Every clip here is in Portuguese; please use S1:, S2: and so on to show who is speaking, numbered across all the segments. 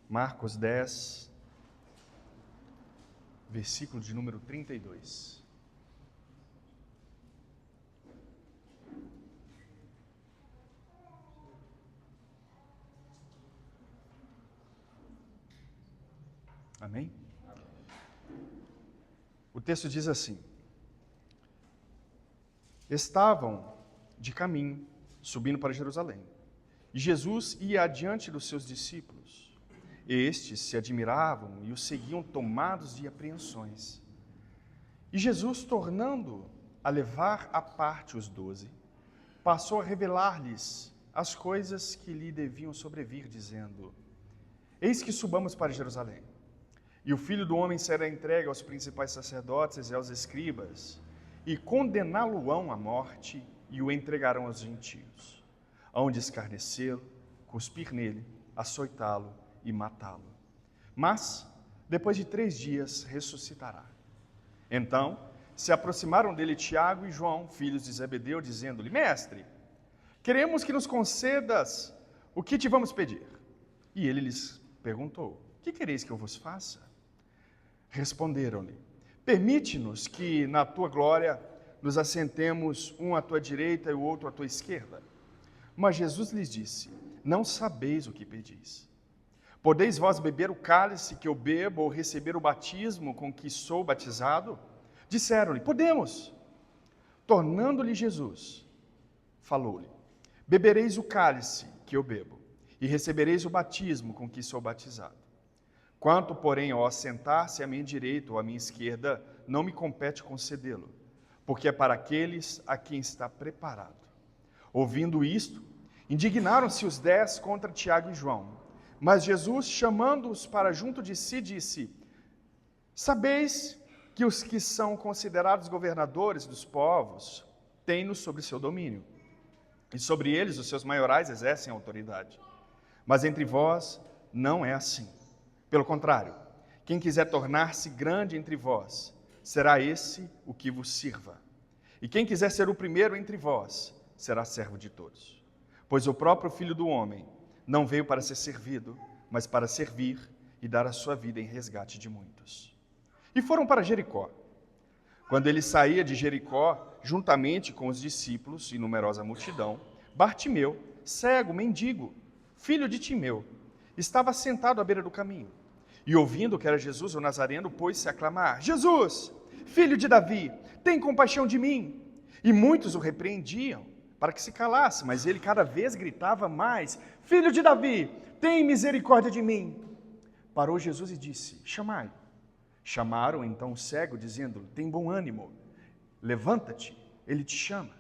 S1: Marcos 10, versículo de número 32. Amém? O texto diz assim: estavam de caminho, subindo para Jerusalém, e Jesus ia adiante dos seus discípulos. Estes se admiravam e o seguiam tomados de apreensões. E Jesus, tornando a levar à parte os 12, passou a revelar-lhes as coisas que lhe deviam sobrevir, dizendo: eis que subamos para Jerusalém, e o Filho do Homem será entregue aos principais sacerdotes e aos escribas, e condená-lo-ão à morte, e o entregarão aos gentios. Hão de escarnecê-lo, cuspir nele, açoitá-lo e matá-lo. Mas, depois de 3 dias, ressuscitará. Então, se aproximaram dele Tiago e João, filhos de Zebedeu, dizendo-lhe: mestre, queremos que nos concedas o que te vamos pedir. E ele lhes perguntou: que quereis que eu vos faça? Responderam-lhe: permite-nos que na tua glória nos assentemos, um à tua direita e o outro à tua esquerda. Mas Jesus lhes disse: não sabeis o que pedis. Podeis vós beber o cálice que eu bebo, ou receber o batismo com que sou batizado? Disseram-lhe: podemos. Tornando-lhe Jesus, falou-lhe: bebereis o cálice que eu bebo, e recebereis o batismo com que sou batizado. Quanto, porém, ao assentar-se à minha direita ou à minha esquerda, não me compete concedê-lo, porque é para aqueles a quem está preparado. Ouvindo isto, indignaram-se os 10 contra Tiago e João. Mas Jesus, chamando-os para junto de si, disse: sabeis que os que são considerados governadores dos povos têm-nos sobre seu domínio, e sobre eles os seus maiorais exercem autoridade. Mas entre vós não é assim. Pelo contrário, quem quiser tornar-se grande entre vós, será esse o que vos sirva. E quem quiser ser o primeiro entre vós, será servo de todos. Pois o próprio Filho do Homem não veio para ser servido, mas para servir e dar a sua vida em resgate de muitos. E foram para Jericó. Quando ele saía de Jericó, juntamente com os discípulos e numerosa multidão, Bartimeu, cego, mendigo, filho de Timeu, estava sentado à beira do caminho. E ouvindo que era Jesus o Nazareno, pôs-se a clamar: Jesus, filho de Davi, tem compaixão de mim. E muitos o repreendiam para que se calasse, mas ele cada vez gritava mais: filho de Davi, tem misericórdia de mim. Parou Jesus e disse: chamai-o. Chamaram então o cego, dizendo-lhe: tem bom ânimo, levanta-te, ele te chama.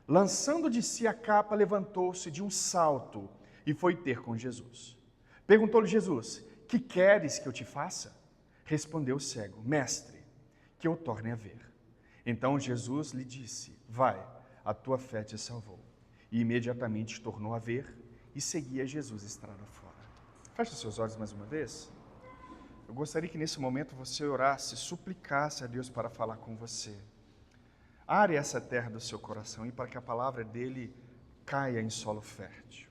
S1: Lançando de si a capa, levantou-se de um salto e foi ter com Jesus. Perguntou-lhe Jesus: que queres que eu te faça? Respondeu o cego: mestre, que eu torne a ver. Então Jesus lhe disse: vai, a tua fé te salvou. E imediatamente tornou a ver e seguia Jesus estrada fora. Feche os seus olhos mais uma vez. Eu gostaria que nesse momento você orasse, suplicasse a Deus para falar com você. Are essa terra do seu coração e para que a palavra dele caia em solo fértil.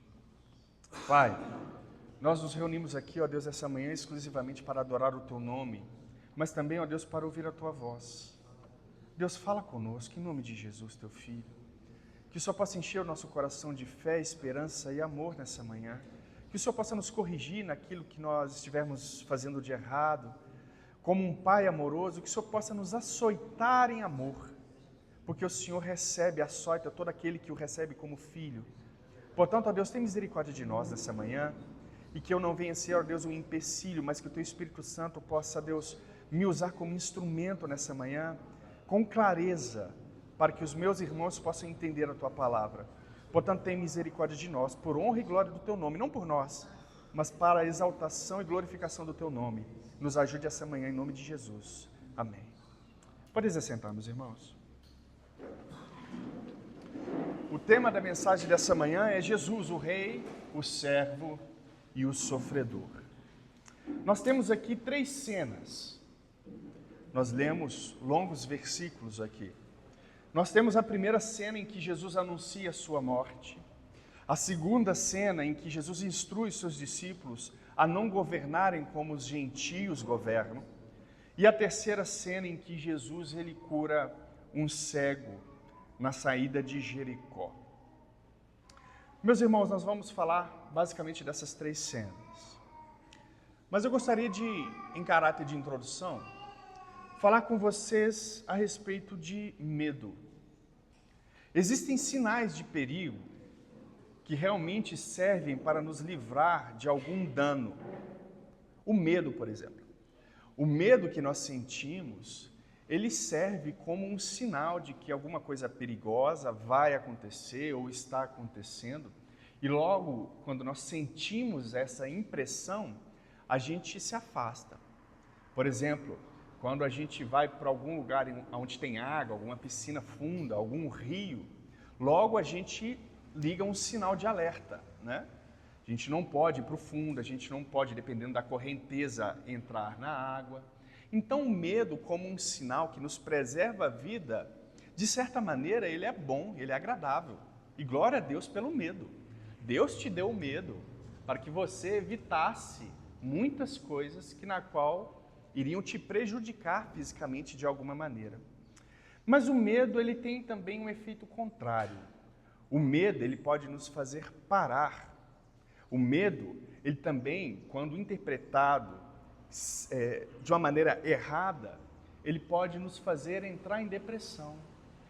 S1: Pai, nós nos reunimos aqui, ó Deus, essa manhã exclusivamente para adorar o teu nome, mas também, ó Deus, para ouvir a tua voz. Deus, fala conosco, em nome de Jesus, teu Filho. Que o Senhor possa encher o nosso coração de fé, esperança e amor nessa manhã. Que o Senhor possa nos corrigir naquilo que nós estivermos fazendo de errado. Como um Pai amoroso, que o Senhor possa nos açoitar em amor. Porque o Senhor recebe, açoita todo aquele que o recebe como filho. Portanto, ó Deus, tem misericórdia de nós nessa manhã. E que eu não venha ser, ó Deus, um empecilho, mas que o teu Espírito Santo possa, Deus, me usar como instrumento nessa manhã, com clareza, para que os meus irmãos possam entender a tua palavra. Portanto, tem misericórdia de nós, por honra e glória do teu nome, não por nós, mas para a exaltação e glorificação do teu nome. Nos ajude essa manhã, em nome de Jesus. Amém. Podem se assentar, meus irmãos. O tema da mensagem dessa manhã é Jesus, o Rei, o servo e o sofredor. Nós temos aqui 3 cenas. Nós lemos longos versículos aqui. Nós temos a primeira cena em que Jesus anuncia a sua morte. A segunda cena em que Jesus instrui seus discípulos a não governarem como os gentios governam. E a terceira cena em que Jesus ele cura um cego na saída de Jericó. Meus irmãos, nós vamos falar basicamente dessas três cenas. Mas eu gostaria de, em caráter de introdução, falar com vocês a respeito de medo. Existem sinais de perigo que realmente servem para nos livrar de algum dano. O medo, por exemplo. O medo que nós sentimos, ele serve como um sinal de que alguma coisa perigosa vai acontecer ou está acontecendo. E logo, quando nós sentimos essa impressão, a gente se afasta. Por exemplo, quando a gente vai para algum lugar onde tem água, alguma piscina funda, algum rio, logo a gente liga um sinal de alerta, né? A gente não pode ir para o fundo, a gente não pode, dependendo da correnteza, entrar na água. Então o medo, como um sinal que nos preserva a vida, de certa maneira ele é bom, ele é agradável. E glória a Deus pelo medo. Deus te deu o medo para que você evitasse muitas coisas na qual iriam te prejudicar fisicamente de alguma maneira. Mas o medo ele tem também um efeito contrário. O medo ele pode nos fazer parar. O medo ele também, quando interpretado de uma maneira errada, ele pode nos fazer entrar em depressão.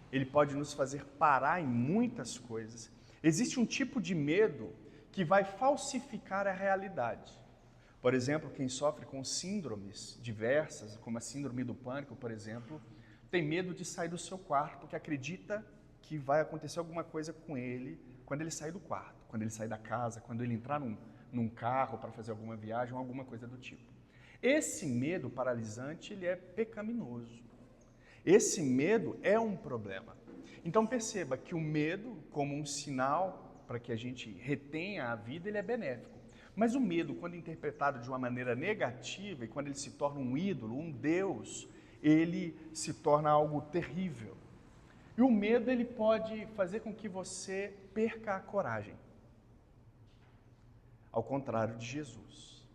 S1: Ele pode nos fazer parar em muitas coisas. Existe um tipo de medo que vai falsificar a realidade. Por exemplo, quem sofre com síndromes diversas, como a síndrome do pânico, por exemplo, tem medo de sair do seu quarto, porque acredita que vai acontecer alguma coisa com ele quando ele sair do quarto, quando ele sair da casa, quando ele entrar num carro para fazer alguma viagem ou alguma coisa do tipo. Esse medo paralisante, ele é pecaminoso. Esse medo é um problema. Então perceba que o medo, como um sinal para que a gente retenha a vida, ele é benéfico. Mas o medo, quando interpretado de uma maneira negativa e quando ele se torna um ídolo, um Deus, ele se torna algo terrível. E o medo, ele pode fazer com que você perca a coragem. Ao contrário de Jesus.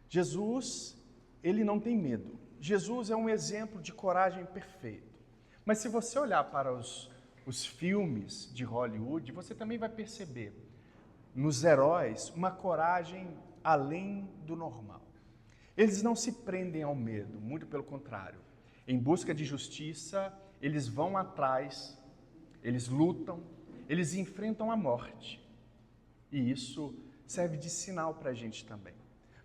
S1: Jesus, ele não tem medo. Jesus é um exemplo de coragem perfeito. Mas se você olhar para os filmes de Hollywood, você também vai perceber nos heróis uma coragem além do normal. Eles não se prendem ao medo, muito pelo contrário. Em busca de justiça, eles vão atrás, eles lutam, eles enfrentam a morte. E isso serve de sinal para a gente também.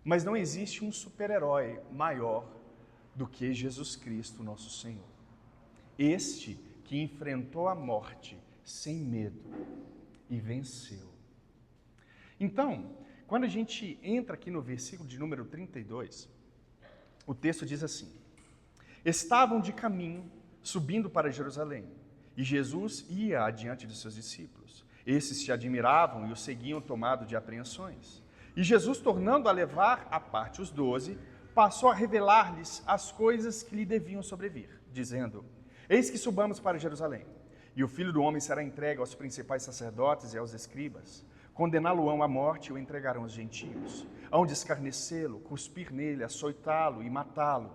S1: Mas não existe um super-herói maior do que Jesus Cristo, nosso Senhor. Este que enfrentou a morte sem medo e venceu. Então, quando a gente entra aqui no versículo de número 32, o texto diz assim: estavam de caminho, subindo para Jerusalém, e Jesus ia adiante de seus discípulos. Esses se admiravam e o seguiam tomado de apreensões. E Jesus, tornando a levar à parte os 12, passou a revelar-lhes as coisas que lhe deviam sobrevir, dizendo: eis que subamos para Jerusalém, e o Filho do Homem será entregue aos principais sacerdotes e aos escribas. Condená-lo-ão à morte e o entregarão aos gentios. Hão de escarnecê-lo, cuspir nele, açoitá-lo e matá-lo.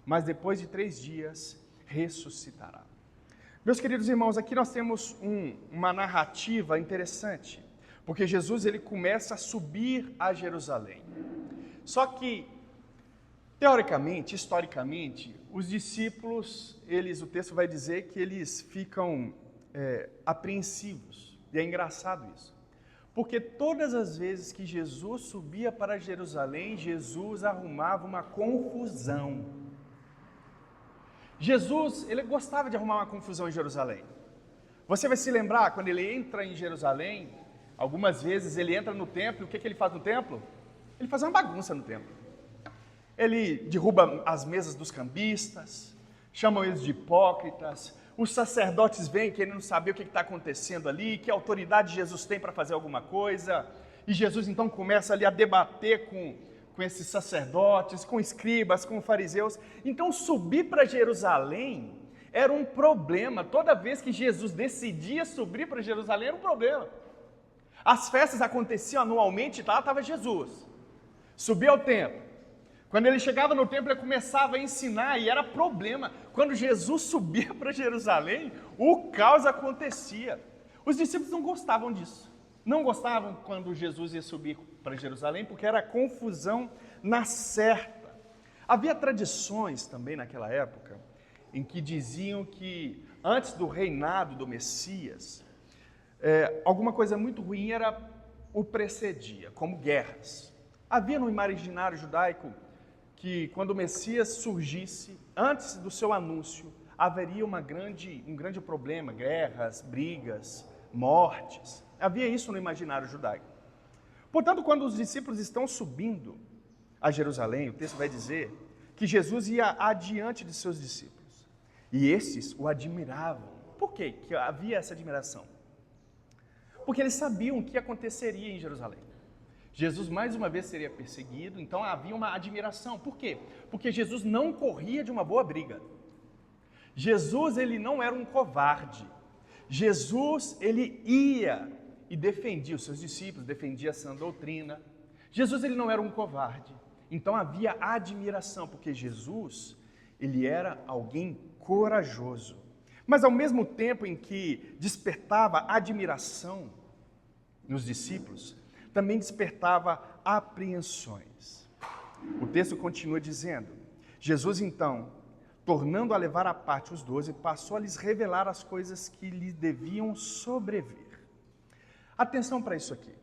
S1: Mas depois de 3 dias, ressuscitará. Meus queridos irmãos, aqui nós temos uma narrativa interessante. Porque Jesus ele começa a subir a Jerusalém. Só que, teoricamente, historicamente, os discípulos, o texto vai dizer que eles ficam apreensivos. E é engraçado isso. Porque todas as vezes que Jesus subia para Jerusalém, Jesus arrumava uma confusão. Jesus, ele gostava de arrumar uma confusão em Jerusalém. Você vai se lembrar, quando ele entra em Jerusalém, algumas vezes ele entra no templo, e o que ele faz no templo? Ele faz uma bagunça no templo. Ele derruba as mesas dos cambistas, chamam eles de hipócritas. Os sacerdotes vêm querendo saber o que está acontecendo ali, que autoridade Jesus tem para fazer alguma coisa. E Jesus então começa ali a debater com esses sacerdotes, com escribas, com fariseus. Então subir para Jerusalém era um problema. Toda vez que Jesus decidia subir para Jerusalém era um problema. As festas aconteciam anualmente, lá estava Jesus. subia ao templo. Quando ele chegava no templo, ele começava a ensinar e era problema. Quando Jesus subia para Jerusalém, o caos acontecia. Os discípulos não gostavam disso. Não gostavam quando Jesus ia subir para Jerusalém, porque era confusão na certa. Havia tradições também naquela época, em que diziam que antes do reinado do Messias, alguma coisa muito ruim o precedia, como guerras. Havia no imaginário judaico que quando o Messias surgisse, antes do seu anúncio, haveria um grande problema, guerras, brigas, mortes. Havia isso no imaginário judaico. Portanto, quando os discípulos estão subindo a Jerusalém, o texto vai dizer que Jesus ia adiante de seus discípulos. E estes o admiravam. Por quê que havia essa admiração? Porque eles sabiam o que aconteceria em Jerusalém. Jesus mais uma vez seria perseguido, então havia uma admiração. Por quê? Porque Jesus não corria de uma boa briga. Jesus, ele não era um covarde. Jesus, ele ia e defendia os seus discípulos, defendia a sã doutrina. Jesus, ele não era um covarde. Então havia admiração, porque Jesus, ele era alguém corajoso. Mas ao mesmo tempo em que despertava admiração nos discípulos, também despertava apreensões. O texto continua dizendo: Jesus então, tornando a levar à parte os 12, passou a lhes revelar as coisas que lhes deviam sobreviver. Atenção para isso aqui,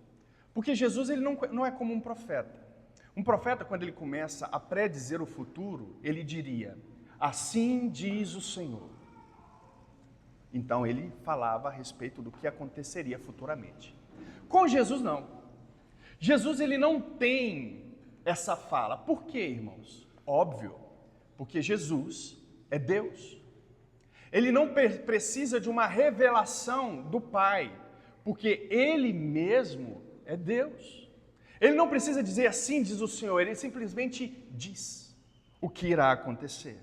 S1: porque Jesus ele não é como um profeta. Um profeta, quando ele começa a predizer o futuro, ele diria: assim diz o Senhor. Então ele falava a respeito do que aconteceria futuramente. Com Jesus não. Jesus ele não tem essa fala. Por quê, irmãos? Óbvio, porque Jesus é Deus. Ele não precisa de uma revelação do Pai, porque Ele mesmo é Deus. Ele não precisa dizer assim, diz o Senhor, Ele simplesmente diz o que irá acontecer.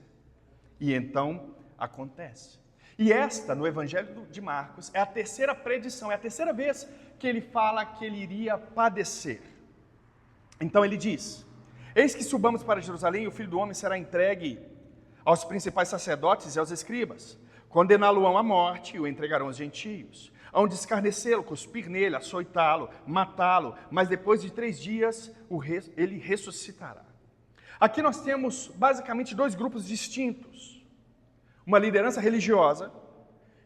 S1: E então acontece. E esta, no Evangelho de Marcos, é a terceira predição, é a terceira vez que ele fala que ele iria padecer. Então ele diz: eis que subamos para Jerusalém, e o Filho do Homem será entregue aos principais sacerdotes e aos escribas. Condená-lo-ão à morte e o entregarão aos gentios. Hão de escarnecê-lo, cuspir nele, açoitá-lo, matá-lo, mas depois de 3 dias ele ressuscitará. Aqui nós temos basicamente 2 grupos distintos. Uma liderança religiosa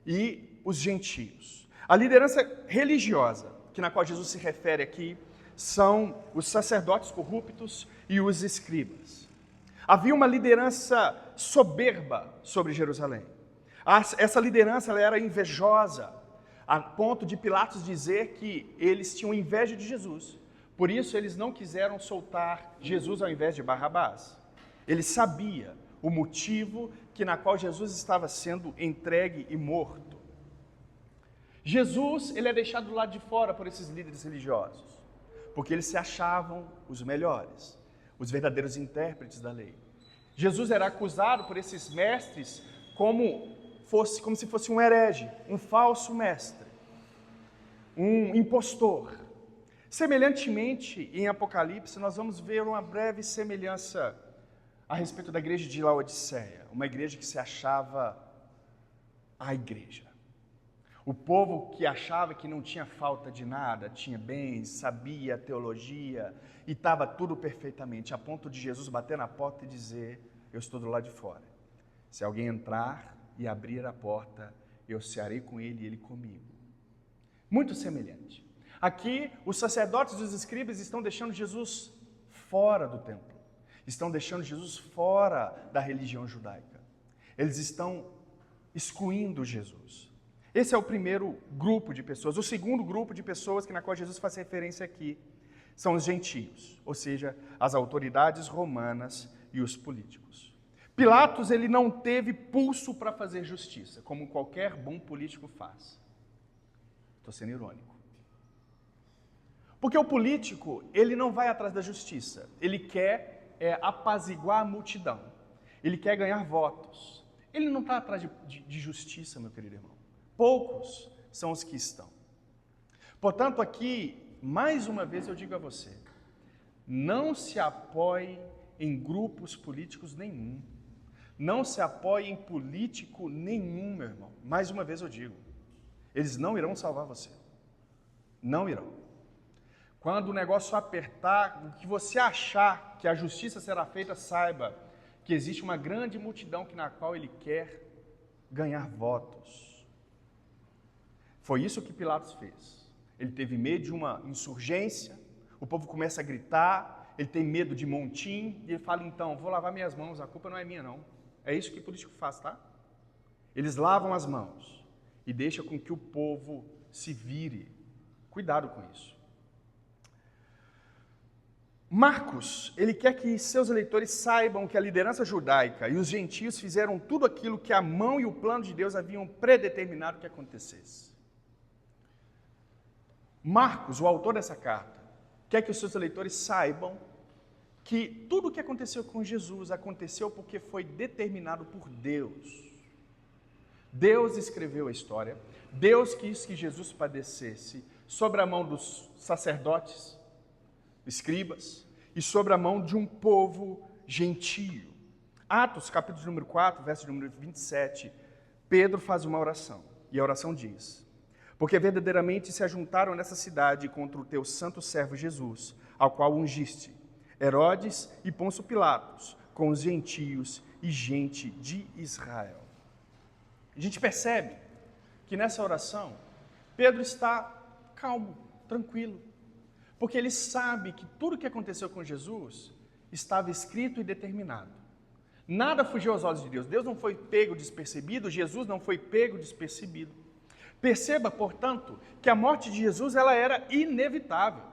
S1: e os gentios. A liderança religiosa, na qual Jesus se refere aqui, são os sacerdotes corruptos e os escribas. Havia uma liderança soberba sobre Jerusalém. Essa liderança ela era invejosa, a ponto de Pilatos dizer que eles tinham inveja de Jesus. Por isso eles não quiseram soltar Jesus ao invés de Barrabás. Ele sabia o motivo na qual Jesus estava sendo entregue e morto. Jesus, ele é deixado do lado de fora por esses líderes religiosos, porque eles se achavam os melhores, os verdadeiros intérpretes da lei. Jesus era acusado por esses mestres como se fosse um herege, um falso mestre, um impostor. Semelhantemente, em Apocalipse, nós vamos ver uma breve semelhança a respeito da igreja de Laodiceia, uma igreja que se achava a igreja. O povo que achava que não tinha falta de nada, tinha bens, sabia teologia e estava tudo perfeitamente, a ponto de Jesus bater na porta e dizer: eu estou do lado de fora. Se alguém entrar e abrir a porta, eu cearei com ele e ele comigo. Muito semelhante. Aqui, os sacerdotes e os escribas estão deixando Jesus fora do templo. Estão deixando Jesus fora da religião judaica. Eles estão excluindo Jesus. Esse é o primeiro grupo de pessoas. O segundo grupo de pessoas na qual Jesus faz referência aqui são os gentios, ou seja, as autoridades romanas e os políticos. Pilatos, ele não teve pulso para fazer justiça, como qualquer bom político faz. Estou sendo irônico. Porque o político, ele não vai atrás da justiça. Ele quer apaziguar a multidão. Ele quer ganhar votos. Ele não está atrás de justiça, meu querido irmão. Poucos são os que estão. Portanto, aqui, mais uma vez eu digo a você, Não se apoie em grupos políticos nenhum. Não se apoie em político nenhum, meu irmão. Mais uma vez eu digo, eles não irão salvar você. Não irão. Quando o negócio apertar, o que você achar que a justiça será feita, saiba que existe uma grande multidão na qual ele quer ganhar votos. Foi isso que Pilatos fez. Ele teve medo de uma insurgência, o povo começa a gritar, ele tem medo de montim, e ele fala, então, vou lavar minhas mãos, a culpa não é minha não. É isso que o político faz, tá? Eles lavam as mãos e deixam com que o povo se vire. Cuidado com isso. Marcos, ele quer que seus eleitores saibam que a liderança judaica e os gentios fizeram tudo aquilo que a mão e o plano de Deus haviam predeterminado que acontecesse. Marcos, o autor dessa carta, quer que os seus eleitores saibam que tudo o que aconteceu com Jesus aconteceu porque foi determinado por Deus. Deus escreveu a história, Deus quis que Jesus padecesse sobre a mão dos sacerdotes, escribas, e sobre a mão de um povo gentio. Atos, capítulo número 4, verso número 27, Pedro faz uma oração, e a oração diz, porque verdadeiramente se ajuntaram nessa cidade contra o teu santo servo Jesus, ao qual ungiste, Herodes e Pôncio Pilatos, com os gentios e gente de Israel. A gente percebe que nessa oração, Pedro está calmo, tranquilo, porque ele sabe que tudo o que aconteceu com Jesus estava escrito e determinado. Nada fugiu aos olhos de Deus. Deus não foi pego despercebido, Jesus não foi pego despercebido. Perceba, portanto, que a morte de Jesus ela era inevitável.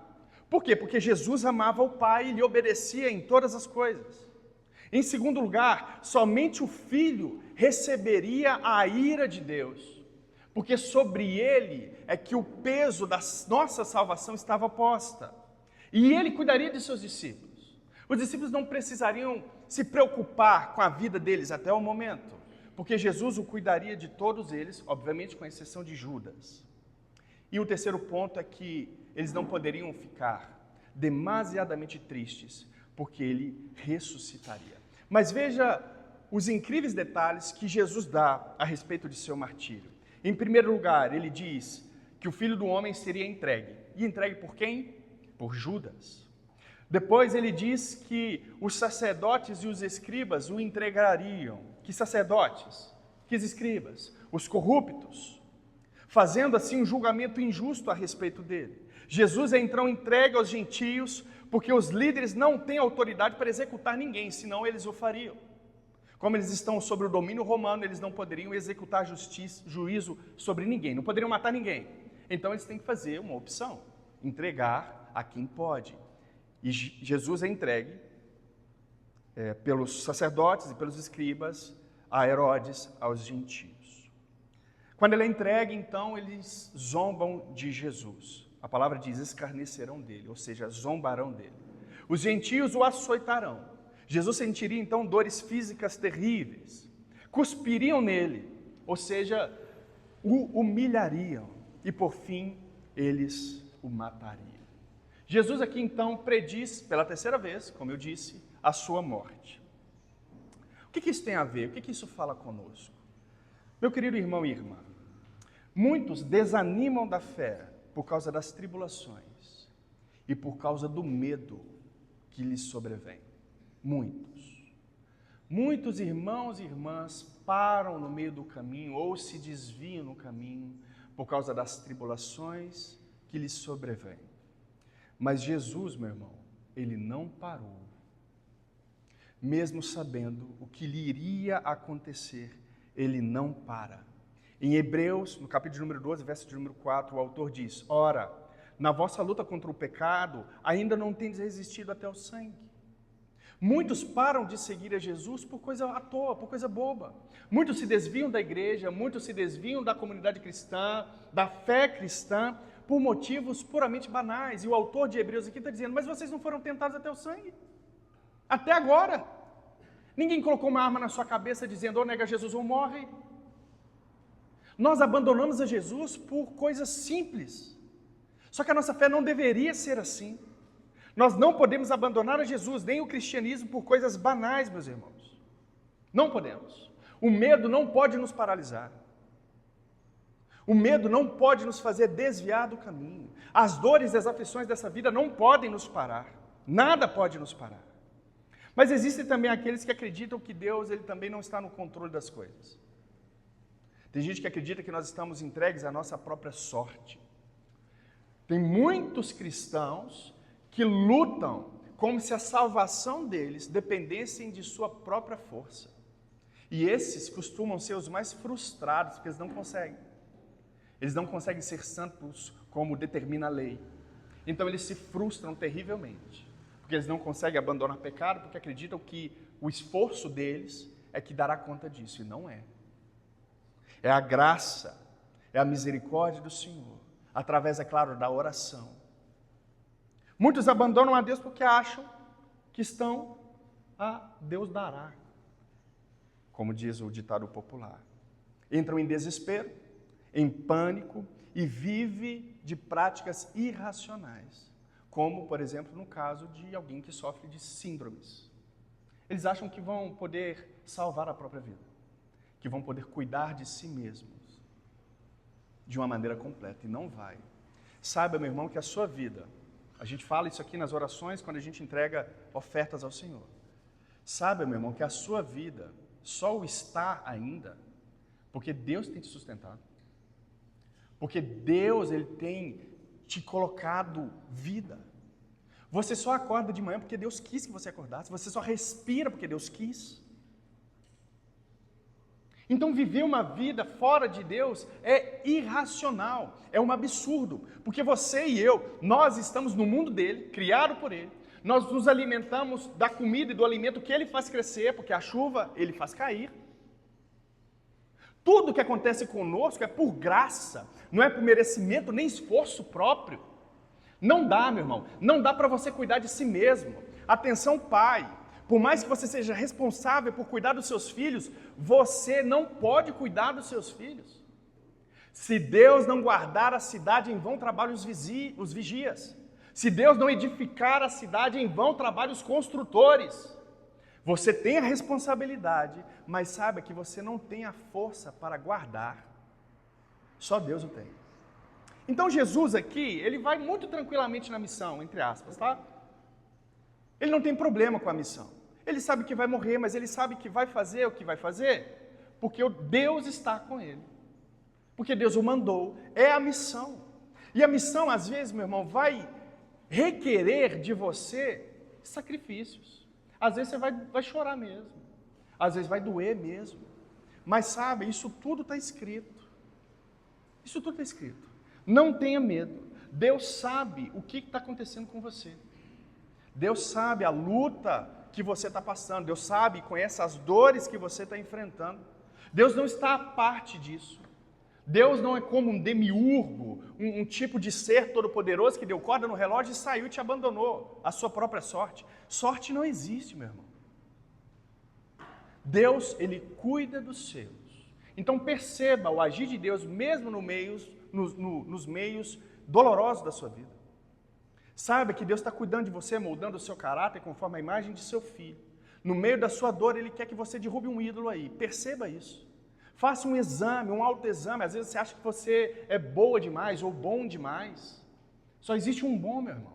S1: Por quê? Porque Jesus amava o Pai e lhe obedecia em todas as coisas. Em segundo lugar, somente o Filho receberia a ira de Deus, porque sobre ele é que o peso da nossa salvação estava posta. E ele cuidaria de seus discípulos. Os discípulos não precisariam se preocupar com a vida deles até o momento, porque Jesus o cuidaria de todos eles, obviamente com exceção de Judas. E o terceiro ponto é que eles não poderiam ficar demasiadamente tristes, porque ele ressuscitaria. Mas veja os incríveis detalhes que Jesus dá a respeito de seu martírio. Em primeiro lugar, ele diz que o Filho do Homem seria entregue. E entregue por quem? Por Judas. Depois ele diz que os sacerdotes e os escribas o entregariam. Que sacerdotes? Que escribas? Os corruptos. Fazendo assim um julgamento injusto a respeito dele. Jesus é então entregue aos gentios, porque os líderes não têm autoridade para executar ninguém, senão eles o fariam. Como eles estão sob o domínio romano, eles não poderiam executar juízo sobre ninguém, não poderiam matar ninguém. Então eles têm que fazer uma opção, entregar a quem pode. E Jesus é entregue pelos sacerdotes e pelos escribas a Herodes, aos gentios. Quando ele é entregue, então, eles zombam de Jesus. A palavra diz, escarnecerão dele, ou seja, zombarão dele. Os gentios o açoitarão. Jesus sentiria então dores físicas terríveis. Cuspiriam nele, ou seja, o humilhariam. E por fim, eles o matariam. Jesus aqui então prediz pela terceira vez, como eu disse, a sua morte. O que isso tem a ver? O que isso fala conosco? Meu querido irmão e irmã, muitos desanimam da fé por causa das tribulações e por causa do medo que lhes sobrevém. Muitos irmãos e irmãs param no meio do caminho ou se desviam no caminho por causa das tribulações que lhes sobrevêm. Mas Jesus, meu irmão, ele não parou. Mesmo sabendo o que lhe iria acontecer, ele não para. Em Hebreus, no capítulo número 12, verso de número 4, o autor diz, ora, na vossa luta contra o pecado, ainda não tendes resistido até o sangue. Muitos param de seguir a Jesus por coisa à toa, por coisa boba. Muitos se desviam da igreja, muitos se desviam da comunidade cristã, da fé cristã, por motivos puramente banais. E o autor de Hebreus aqui está dizendo, mas vocês não foram tentados até o sangue? Até agora. Ninguém colocou uma arma na sua cabeça dizendo, ou nega Jesus ou morre. Nós abandonamos a Jesus por coisas simples. Só que a nossa fé não deveria ser assim. Nós não podemos abandonar a Jesus, nem o cristianismo, por coisas banais, meus irmãos. Não podemos. O medo não pode nos paralisar. O medo não pode nos fazer desviar do caminho. As dores e as aflições dessa vida não podem nos parar. Nada pode nos parar. Mas existem também aqueles que acreditam que Deus ele também não está no controle das coisas. Tem gente que acredita que nós estamos entregues à nossa própria sorte. Tem muitos cristãos que lutam como se a salvação deles dependessem de sua própria força. E esses costumam ser os mais frustrados, porque eles não conseguem. Eles não conseguem ser santos como determina a lei. Então eles se frustram terrivelmente, porque eles não conseguem abandonar o pecado, porque acreditam que o esforço deles é que dará conta disso, e não é. É a graça, é a misericórdia do Senhor, através, é claro, da oração. Muitos abandonam a Deus porque acham que estão a Deus dará, como diz o ditado popular. Entram em desespero, em pânico e vivem de práticas irracionais, como, por exemplo, no caso de alguém que sofre de síndromes. Eles acham que vão poder salvar a própria vida, que vão poder cuidar de si mesmos de uma maneira completa, e não vai. Saiba, meu irmão, que a sua vida, a gente fala isso aqui nas orações quando a gente entrega ofertas ao Senhor. Saiba, meu irmão, que a sua vida só o está ainda porque Deus tem te sustentado. Porque Deus ele tem te colocado vida. Você só acorda de manhã porque Deus quis que você acordasse. Você só respira porque Deus quis. Então viver uma vida fora de Deus é irracional, é um absurdo. Porque você e eu, nós estamos no mundo dele, criado por ele. Nós nos alimentamos da comida e do alimento que ele faz crescer, porque a chuva ele faz cair. Tudo que acontece conosco é por graça, não é por merecimento nem esforço próprio. Não dá, meu irmão, não dá para você cuidar de si mesmo. Atenção, pai, por mais que você seja responsável por cuidar dos seus filhos, você não pode cuidar dos seus filhos. Se Deus não guardar a cidade, em vão trabalham os vigias. Se Deus não edificar a cidade, em vão trabalham os construtores. Você tem a responsabilidade, mas saiba que você não tem a força para guardar. Só Deus o tem. Então Jesus aqui, ele vai muito tranquilamente na missão, entre aspas, tá? Ele não tem problema com a missão. Ele sabe que vai morrer, mas ele sabe que vai fazer o que vai fazer, porque Deus está com ele. Porque Deus o mandou, é a missão. E a missão, às vezes, meu irmão, vai requerer de você sacrifícios. Às vezes você vai chorar mesmo. Às vezes vai doer mesmo. Mas sabe, isso tudo está escrito. Isso tudo está escrito. Não tenha medo. Deus sabe o que está acontecendo com você. Deus sabe a luta que você está passando. Deus sabe e conhece as dores que você está enfrentando. Deus não está à parte disso. Deus não é como um demiurgo, um tipo de ser todo-poderoso que deu corda no relógio e saiu e te abandonou a sua própria sorte. Sorte não existe, meu irmão. Deus, ele cuida dos seus. Então perceba o agir de Deus mesmo nos meios dolorosos da sua vida. Saiba que Deus está cuidando de você, moldando o seu caráter conforme a imagem de seu filho. No meio da sua dor, ele quer que você derrube um ídolo aí. Perceba isso. Faça um exame, um autoexame. Às vezes você acha que você é boa demais ou bom demais. Só existe um bom, meu irmão.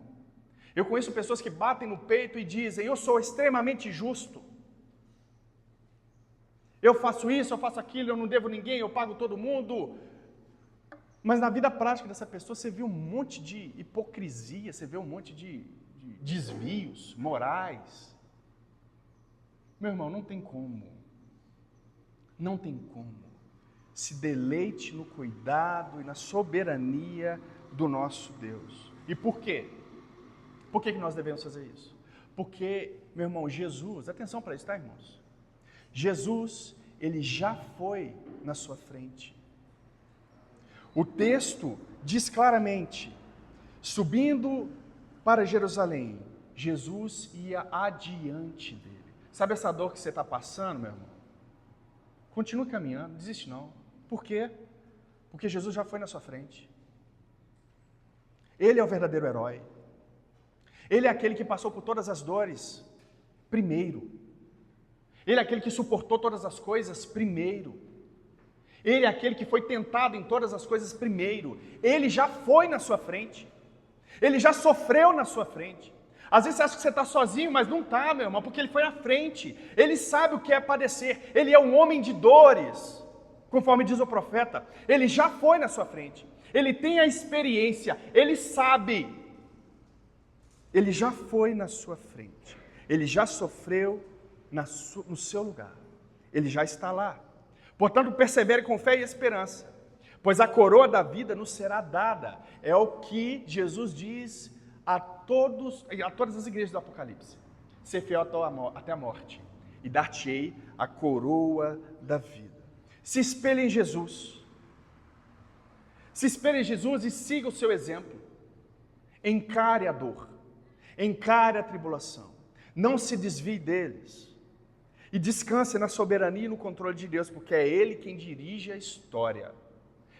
S1: Eu conheço pessoas que batem no peito e dizem: eu sou extremamente justo. Eu faço isso, eu faço aquilo, eu não devo ninguém, eu pago todo mundo. Mas na vida prática dessa pessoa você vê um monte de hipocrisia, você vê um monte de desvios morais. Meu irmão, não tem como. Não tem como. Se deleite no cuidado e na soberania do nosso Deus. E por quê? Por que nós devemos fazer isso? Porque, meu irmão, Jesus, atenção para isso, tá, irmãos? Jesus, ele já foi na sua frente. O texto diz claramente, subindo para Jerusalém, Jesus ia adiante dele. Sabe essa dor que você está passando, meu irmão? Continue caminhando, não desiste não. Por quê? Porque Jesus já foi na sua frente. Ele é o verdadeiro herói. Ele é aquele que passou por todas as dores primeiro. Ele é aquele que suportou todas as coisas primeiro. Ele é aquele que foi tentado em todas as coisas primeiro. Ele já foi na sua frente. Ele já sofreu na sua frente. Às vezes você acha que você está sozinho, mas não está, meu irmão, porque ele foi à frente. Ele sabe o que é padecer. Ele é um homem de dores, conforme diz o profeta. Ele já foi na sua frente. Ele tem a experiência. Ele sabe. Ele já foi na sua frente. Ele já sofreu no seu lugar. Ele já está lá. Portanto, persevere com fé e esperança, pois a coroa da vida nos será dada. É o que Jesus diz a todas as igrejas do Apocalipse. Ser fiel até a morte, e dar-te-ei a coroa da vida. Se espelhe em Jesus. Se espelhe em Jesus e siga o seu exemplo. Encare a dor. Encare a tribulação. Não se desvie deles. E descanse na soberania e no controle de Deus, porque é Ele quem dirige a história.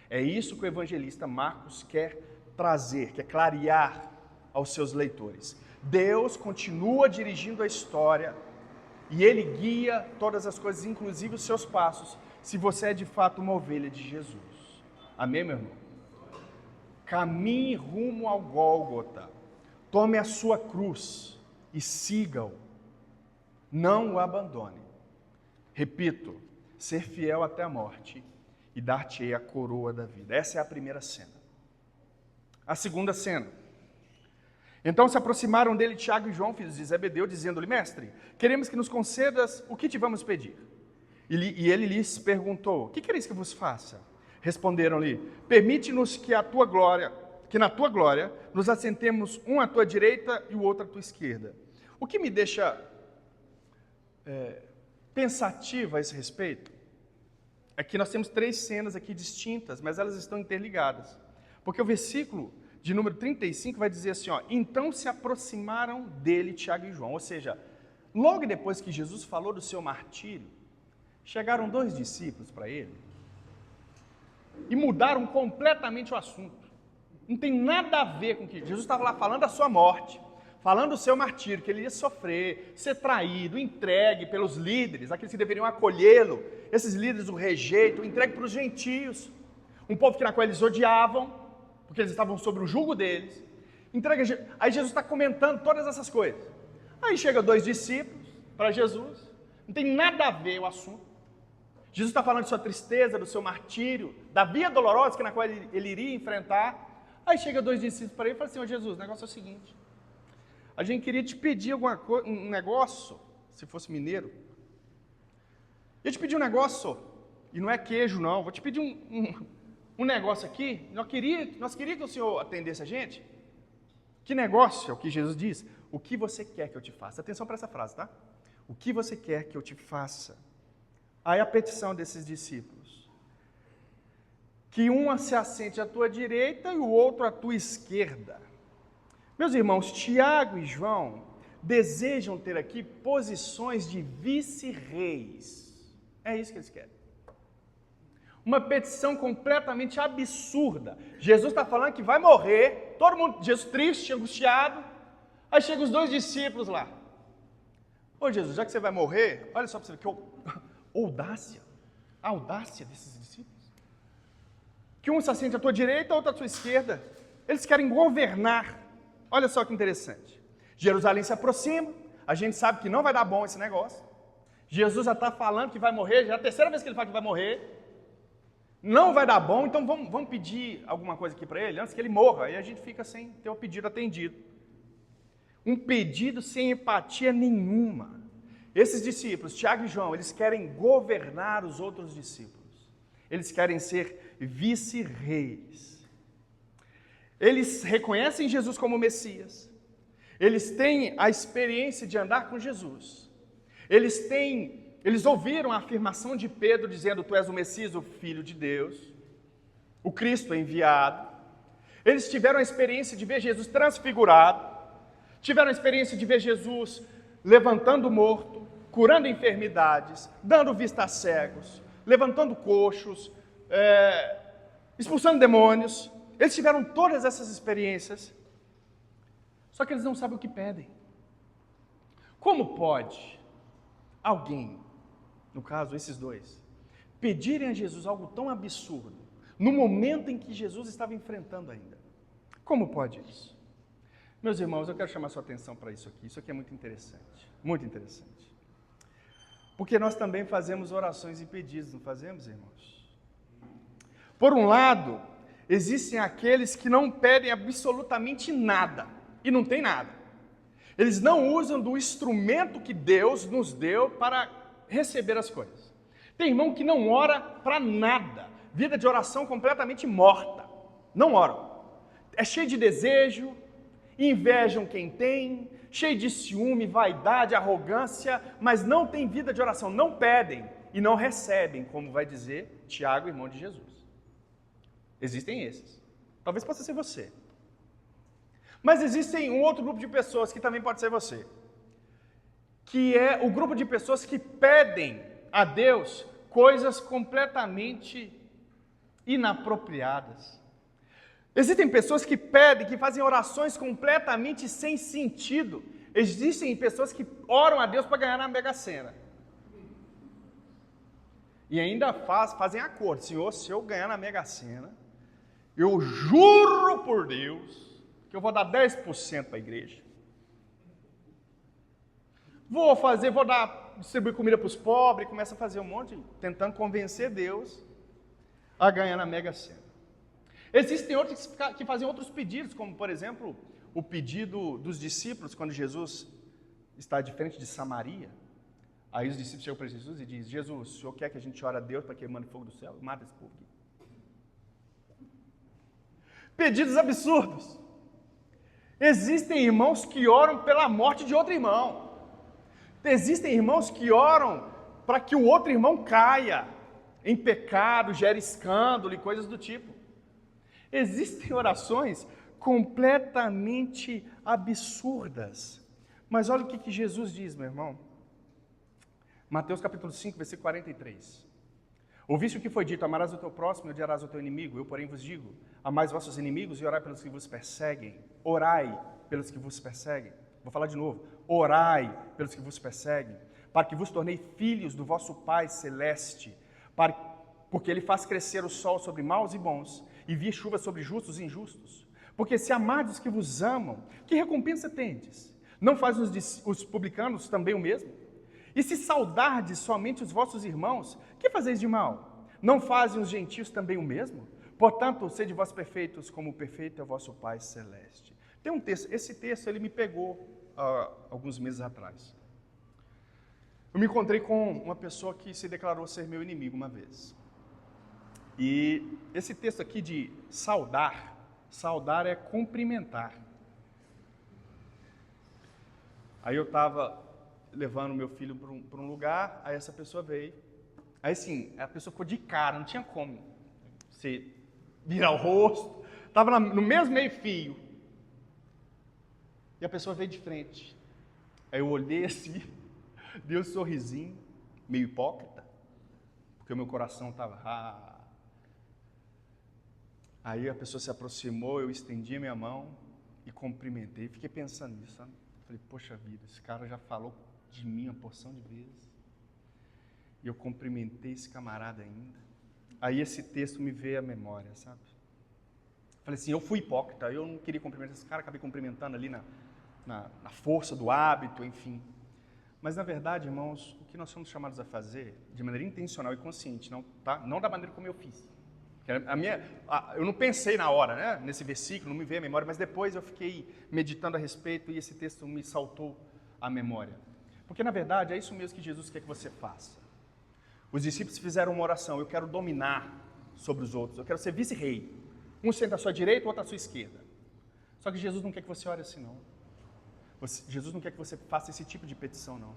S1: É isso que o evangelista Marcos quer trazer, quer clarear aos seus leitores. Deus continua dirigindo a história e Ele guia todas as coisas, inclusive os seus passos, se você é de fato uma ovelha de Jesus. Amém, meu irmão? Caminhe rumo ao Gólgota. Tome a sua cruz e siga-o. Não o abandone. Repito, ser fiel até a morte e dar-te-ei a coroa da vida. Essa é a primeira cena. A segunda cena. Então se aproximaram dele Tiago e João, filhos de Zebedeu, dizendo-lhe: Mestre, queremos que nos concedas o que te vamos pedir. E ele lhes perguntou: O que quereis que vos faça? Responderam-lhe: Permite-nos que na tua glória nos assentemos um à tua direita e o outro à tua esquerda. O que me deixa pensativa a esse respeito é que nós temos 3 cenas aqui distintas, mas elas estão interligadas. Porque o versículo de número 35 vai dizer assim, então se aproximaram dele Tiago e João. Ou seja, logo depois que Jesus falou do seu martírio, chegaram 2 discípulos para ele e mudaram completamente o assunto. Não tem nada a ver com o que Jesus estava lá falando da sua morte, falando do seu martírio, que ele ia sofrer, ser traído, entregue pelos líderes, aqueles que deveriam acolhê-lo, esses líderes o rejeitam, entregue para os gentios, um povo que na qual eles odiavam, porque eles estavam sob o jugo deles. Aí Jesus está comentando todas essas coisas. Aí chega 2 discípulos para Jesus, não tem nada a ver o assunto. Jesus está falando de sua tristeza, do seu martírio, da via dolorosa na qual ele iria enfrentar. Aí chega 2 discípulos para ele e fala assim: Jesus, o negócio é o seguinte, a gente queria te pedir um negócio, se fosse mineiro. Eu te pedi um negócio, e não é queijo não, vou te pedir um negócio aqui, nós queríamos que o Senhor atendesse a gente. Que negócio? É o que Jesus diz. O que você quer que eu te faça? Atenção para essa frase, tá? O que você quer que eu te faça? Aí a petição desses discípulos: que um se assente à tua direita e o outro à tua esquerda. Meus irmãos, Tiago e João desejam ter aqui posições de vice-reis. É isso que eles querem. Uma petição completamente absurda. Jesus está falando que vai morrer, todo mundo, Jesus triste, angustiado. Aí chegam os 2 discípulos lá. Ô Jesus, já que você vai morrer, olha só para você ver que audácia, a audácia desses discípulos. Que um se assente à tua direita, outro à tua esquerda. Eles querem governar. Olha só que interessante. Jerusalém se aproxima, a gente sabe que não vai dar bom esse negócio. Jesus já está falando que vai morrer, já é a 3ª vez que ele fala que vai morrer. Não vai dar bom, então vamos pedir alguma coisa aqui para ele, antes que ele morra, aí a gente fica sem ter o pedido atendido. Um pedido sem empatia nenhuma. Esses discípulos, Tiago e João, eles querem governar os outros discípulos. Eles querem ser vice-reis. Eles reconhecem Jesus como Messias. Eles têm a experiência de andar com Jesus. Eles ouviram a afirmação de Pedro dizendo: tu és o Messias, o Filho de Deus, o Cristo enviado. Eles tiveram a experiência de ver Jesus transfigurado, tiveram a experiência de ver Jesus levantando o morto, curando enfermidades, dando vista a cegos, levantando coxos, expulsando demônios. Eles tiveram todas essas experiências. Só que eles não sabem o que pedem. Como pode alguém, no caso esses dois, pedirem a Jesus algo tão absurdo, no momento em que Jesus estava enfrentando ainda? Como pode isso? Meus irmãos, eu quero chamar sua atenção para isso aqui. Isso aqui é muito interessante. Muito interessante. Porque nós também fazemos orações e pedidos, não fazemos, irmãos? Por um lado, existem aqueles que não pedem absolutamente nada. E não tem nada. Eles não usam do instrumento que Deus nos deu para receber as coisas. Tem irmão que não ora para nada. Vida de oração completamente morta. Não oram. É cheio de desejo, invejam quem tem, cheio de ciúme, vaidade, arrogância, mas não tem vida de oração. Não pedem e não recebem, como vai dizer Tiago, irmão de Jesus. Existem esses. Talvez possa ser você. Mas existem um outro grupo de pessoas que também pode ser você, que é o grupo de pessoas que pedem a Deus coisas completamente inapropriadas. Existem pessoas que pedem, que fazem orações completamente sem sentido. Existem pessoas que oram a Deus para ganhar na Mega Sena. E ainda fazem acordo. Senhor, se eu ganhar na Mega Sena, eu juro por Deus que eu vou dar 10% para a igreja. Vou distribuir comida para os pobres, começa a fazer um monte, tentando convencer Deus a ganhar na Mega Sena. Existem outros que fazem outros pedidos, como por exemplo, o pedido dos discípulos, quando Jesus está de frente de Samaria. Aí os discípulos chegam para Jesus e dizem: Jesus, o Senhor quer que a gente ore a Deus para que ele mande fogo do céu? Mata esse povo aqui. Pedidos absurdos. Existem irmãos que oram pela morte de outro irmão. Existem irmãos que oram para que o outro irmão caia em pecado, gere escândalo e coisas do tipo. Existem orações completamente absurdas. Mas olha o que Jesus diz, meu irmão. Mateus capítulo 5, versículo 43. Ouviste o que foi dito: amarás o teu próximo e odiarás o teu inimigo. Eu, porém, vos digo: amai vossos inimigos e orai pelos que vos perseguem. Orai pelos que vos perseguem. Vou falar de novo. Orai pelos que vos perseguem, para que vos tornei filhos do vosso Pai Celeste, porque Ele faz crescer o sol sobre maus e bons, e via chuva sobre justos e injustos. Porque se amardes os que vos amam, que recompensa tendes? Não fazem os publicanos também o mesmo? E se saudardes somente os vossos irmãos, que fazeis de mal? Não fazem os gentios também o mesmo? Portanto, sede vós perfeitos, como perfeito é o vosso Pai Celeste. Tem um texto, esse texto ele me pegou alguns meses atrás. Eu me encontrei com uma pessoa que se declarou ser meu inimigo uma vez. E esse texto aqui de saudar é cumprimentar. Aí eu estava levando meu filho para um lugar, aí essa pessoa veio. Aí sim, a pessoa ficou de cara, não tinha como você virar o rosto. Estava no mesmo meio fio. E a pessoa veio de frente. Aí eu olhei assim, dei um sorrisinho, meio hipócrita, porque o meu coração estava... Aí a pessoa se aproximou, eu estendi a minha mão e cumprimentei. Fiquei pensando nisso, sabe? Falei, poxa vida, esse cara já falou de mim uma porção de vezes. E eu cumprimentei esse camarada ainda. Aí esse texto me veio à memória, sabe? Falei assim, eu fui hipócrita, eu não queria cumprimentar esse cara, acabei cumprimentando ali na força do hábito, enfim. Mas na verdade, irmãos, o que nós somos chamados a fazer, de maneira intencional e consciente, não da maneira como eu fiz. Eu não pensei na hora, né, nesse versículo, não me veio à memória, mas depois eu fiquei meditando a respeito e esse texto me saltou à memória. Porque na verdade é isso mesmo que Jesus quer que você faça. Os discípulos fizeram uma oração: eu quero dominar sobre os outros, eu quero ser vice-rei. Um senta à sua direita, o outro à sua esquerda. Só que Jesus não quer que você ore assim, não. Jesus não quer que você faça esse tipo de petição, não.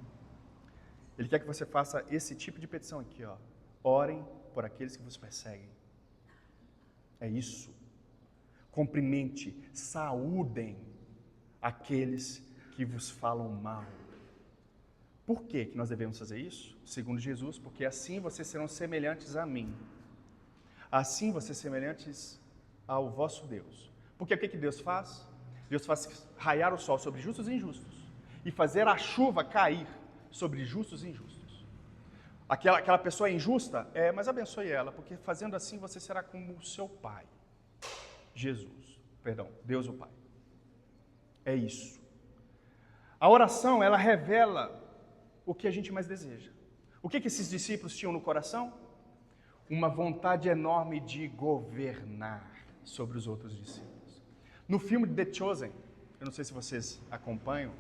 S1: Ele quer que você faça esse tipo de petição aqui, ó. Orem por aqueles que vos perseguem. É isso. Cumprimente, saúdem aqueles que vos falam mal. Por que nós devemos fazer isso? Segundo Jesus, porque assim vocês serão semelhantes a mim. Assim vocês serão semelhantes ao vosso Deus. Porque o que Deus faz? Deus faz raiar o sol sobre justos e injustos e fazer a chuva cair sobre justos e injustos. Aquela pessoa injusta, mas abençoe ela, porque fazendo assim você será como o seu pai. Deus o Pai. É isso. A oração, ela revela o que a gente mais deseja. O que esses discípulos tinham no coração? Uma vontade enorme de governar sobre os outros discípulos. No filme The Chosen, eu não sei se vocês acompanham,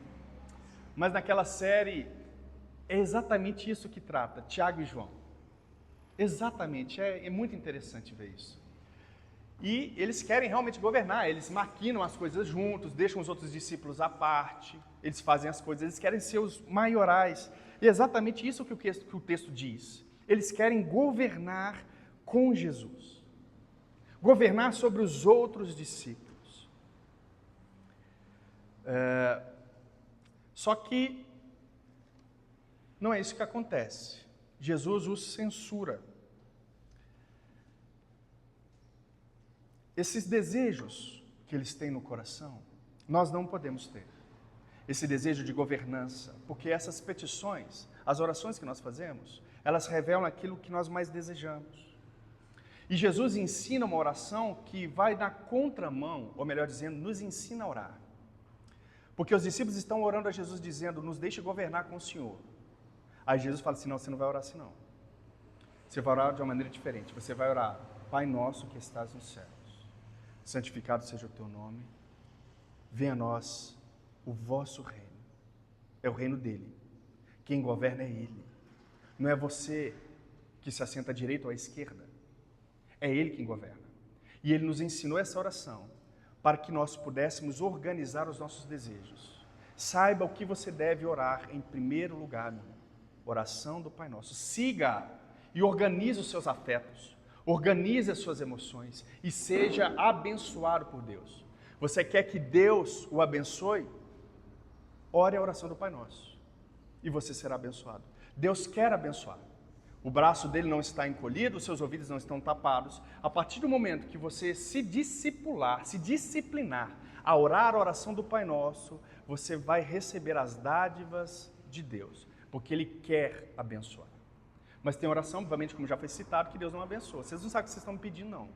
S1: mas naquela série é exatamente isso que trata, Tiago e João. Exatamente, é muito interessante ver isso. E eles querem realmente governar, eles maquinam as coisas juntos, deixam os outros discípulos à parte, eles fazem as coisas, eles querem ser os maiorais. E é exatamente isso que o texto diz. Eles querem governar com Jesus. Governar sobre os outros discípulos. Só que não é isso que acontece. Jesus os censura. Esses desejos que eles têm no coração, nós não podemos ter. Esse desejo de governança, porque essas petições, as orações que nós fazemos, elas revelam aquilo que nós mais desejamos. E Jesus ensina uma oração que vai na contramão, ou melhor dizendo, nos ensina a orar. Porque os discípulos estão orando a Jesus dizendo, nos deixe governar com o Senhor. Aí Jesus fala assim, não, você não vai orar assim não. Você vai orar de uma maneira diferente. Você vai orar, Pai nosso que estás no céu. Santificado seja o teu nome, venha a nós o vosso reino. É o reino dele. Quem governa é ele. Não é você que se assenta à direita ou à esquerda. É ele quem governa. E ele nos ensinou essa oração para que nós pudéssemos organizar os nossos desejos. Saiba o que você deve orar em primeiro lugar, meu irmão. Oração do Pai Nosso. Siga e organize os seus afetos. Organize as suas emoções e seja abençoado por Deus. Você quer que Deus o abençoe? Ore a oração do Pai Nosso e você será abençoado. Deus quer abençoar. O braço dele não está encolhido, os seus ouvidos não estão tapados. A partir do momento que você se disciplinar a orar a oração do Pai Nosso, você vai receber as dádivas de Deus, porque Ele quer abençoar. Mas tem oração, obviamente, como já foi citado, que Deus não abençoa. Vocês não sabem o que vocês estão me pedindo, não.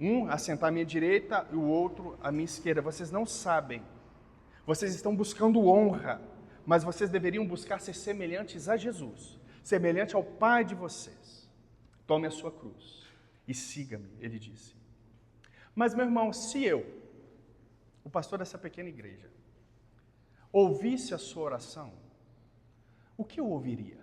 S1: Um assentar à minha direita e o outro à minha esquerda. Vocês não sabem. Vocês estão buscando honra, mas vocês deveriam buscar ser semelhantes a Jesus, semelhante ao Pai de vocês. Tome a sua cruz e siga-me, ele disse. Mas, meu irmão, se eu, o pastor dessa pequena igreja, ouvisse a sua oração, o que eu ouviria?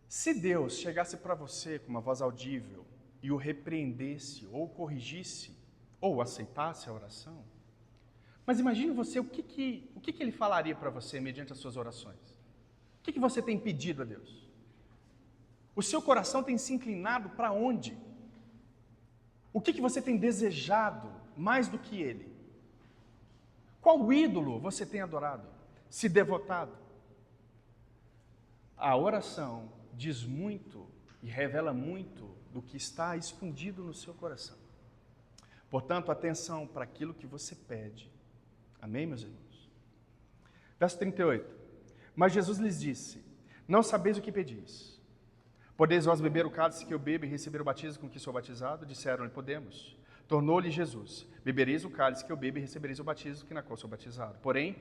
S1: Se Deus chegasse para você com uma voz audível e o repreendesse, ou corrigisse, ou aceitasse a oração, mas imagine você, o que Ele falaria para você mediante as suas orações? O que você tem pedido a Deus? O seu coração tem se inclinado para onde? O que você tem desejado mais do que Ele? Qual ídolo você tem adorado, se devotado? A oração diz muito e revela muito do que está escondido no seu coração. Portanto, atenção para aquilo que você pede. Amém, meus irmãos? Verso 38. Mas Jesus lhes disse, não sabeis o que pedis. Podeis vós beber o cálice que eu bebo e receber o batismo com que sou batizado? Disseram-lhe, podemos. Tornou-lhe Jesus, bebereis o cálice que eu bebo e recebereis o batismo que na qual sou batizado. Porém,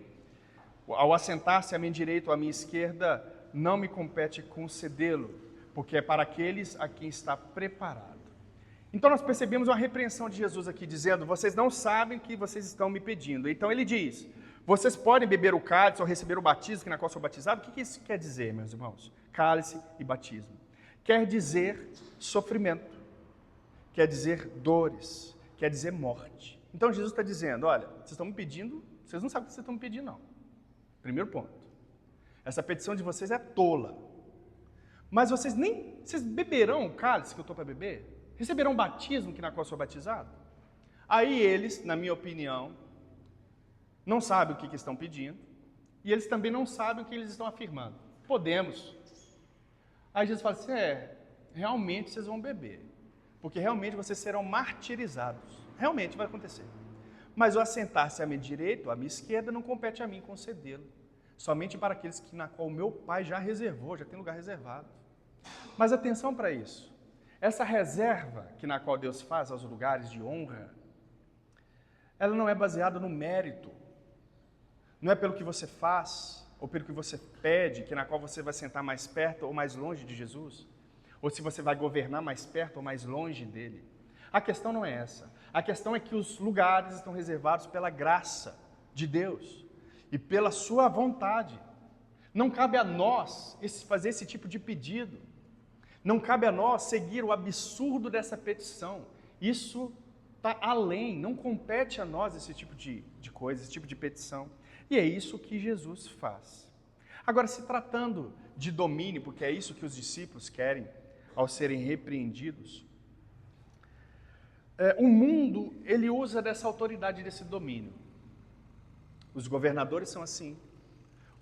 S1: ao assentar-se à minha direita ou à minha esquerda, não me compete concedê-lo, porque é para aqueles a quem está preparado. Então nós percebemos uma repreensão de Jesus aqui, dizendo, vocês não sabem o que vocês estão me pedindo. Então ele diz, vocês podem beber o cálice ou receber o batismo que na qual sou batizado? O que isso quer dizer, meus irmãos? Cálice e batismo. Quer dizer sofrimento, quer dizer dores, quer dizer morte. Então Jesus está dizendo, olha, vocês estão me pedindo, vocês não sabem o que vocês estão me pedindo, não. Primeiro ponto. Essa petição de vocês é tola. Mas vocês beberão o cálice que eu estou para beber? Receberão o batismo que na qual sou batizado? Aí eles, na minha opinião, não sabem o que estão pedindo, e eles também não sabem o que eles estão afirmando. Podemos. Aí Jesus fala assim, realmente vocês vão beber. porque realmente vocês serão martirizados. Realmente vai acontecer. Mas o assentar-se à minha direita ou à minha esquerda não compete a mim concedê-lo. Somente para aqueles na qual o meu Pai já reservou, já tem lugar reservado. Mas atenção para isso. Essa reserva na qual Deus faz aos lugares de honra, ela não é baseada no mérito. Não é pelo que você faz, ou pelo que você pede, na qual você vai sentar mais perto ou mais longe de Jesus. Ou se você vai governar mais perto ou mais longe dele. A questão não é essa. A questão é que os lugares estão reservados pela graça de Deus e pela sua vontade. Não cabe a nós fazer esse tipo de pedido. Não cabe a nós seguir o absurdo dessa petição. Isso está além, não compete a nós esse tipo de coisa, esse tipo de petição. E é isso que Jesus faz. Agora, se tratando de domínio, porque é isso que os discípulos querem ao serem repreendidos, o mundo, ele usa dessa autoridade, desse domínio. Os governadores são assim,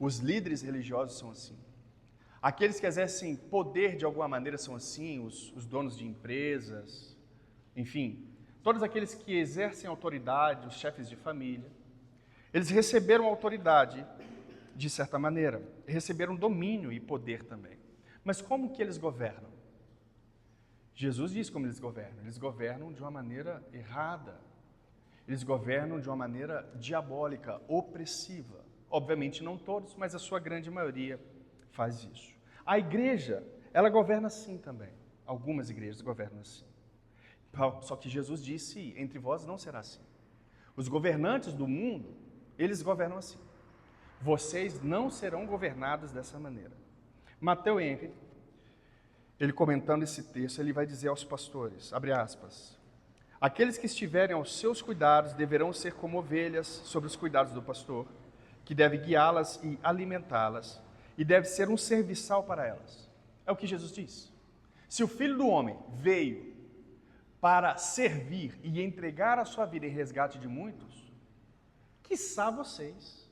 S1: os líderes religiosos são assim, aqueles que exercem poder de alguma maneira são assim, os donos de empresas, enfim, todos aqueles que exercem autoridade, os chefes de família, eles receberam autoridade de certa maneira, receberam domínio e poder também. Mas como que eles governam? Jesus diz como eles governam de uma maneira errada, eles governam de uma maneira diabólica, opressiva. Obviamente não todos, mas a sua grande maioria faz isso. A igreja, ela governa assim também, algumas igrejas governam assim. Só que Jesus disse, entre vós não será assim. Os governantes do mundo, eles governam assim. Vocês não serão governados dessa maneira. Matthew Henry, ele comentando esse texto, ele vai dizer aos pastores, abre aspas, aqueles que estiverem aos seus cuidados deverão ser como ovelhas sob os cuidados do pastor, que deve guiá-las e alimentá-las, e deve ser um serviçal para elas. É o que Jesus diz. Se o Filho do Homem veio para servir e entregar a sua vida em resgate de muitos, quiçá vocês.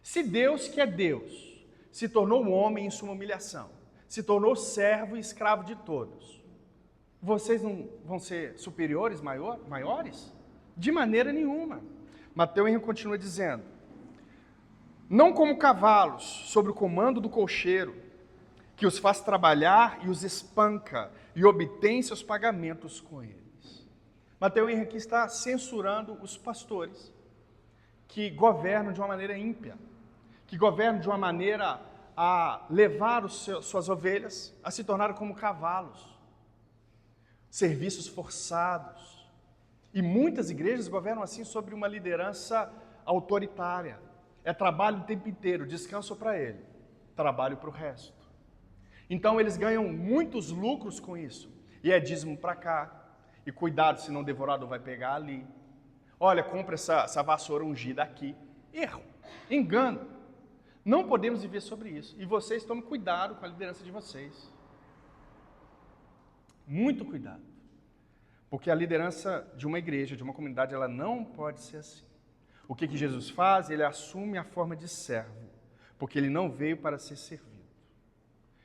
S1: Se Deus, que é Deus, se tornou um homem em sua humilhação, se tornou servo e escravo de todos, vocês não vão ser superiores, maiores? De maneira nenhuma. Mateus Henrique continua dizendo, não como cavalos, sob o comando do cocheiro, que os faz trabalhar e os espanca, e obtém seus pagamentos com eles. Mateus Henrique está censurando os pastores, que governam de uma maneira ímpia, que governam de uma maneira a levar suas ovelhas a se tornar como cavalos, serviços forçados. E muitas igrejas governam assim sobre uma liderança autoritária. É trabalho o tempo inteiro, descanso para ele, trabalho para o resto. Então eles ganham muitos lucros com isso. E é dízimo para cá, e cuidado, senão o devorador vai pegar ali. Olha, compra essa vassoura ungida aqui. Erro, engano. Não podemos viver sobre isso. E vocês tomem cuidado com a liderança de vocês. Muito cuidado. Porque a liderança de uma igreja, de uma comunidade, ela não pode ser assim. O que Jesus faz? Ele assume a forma de servo. Porque ele não veio para ser servido.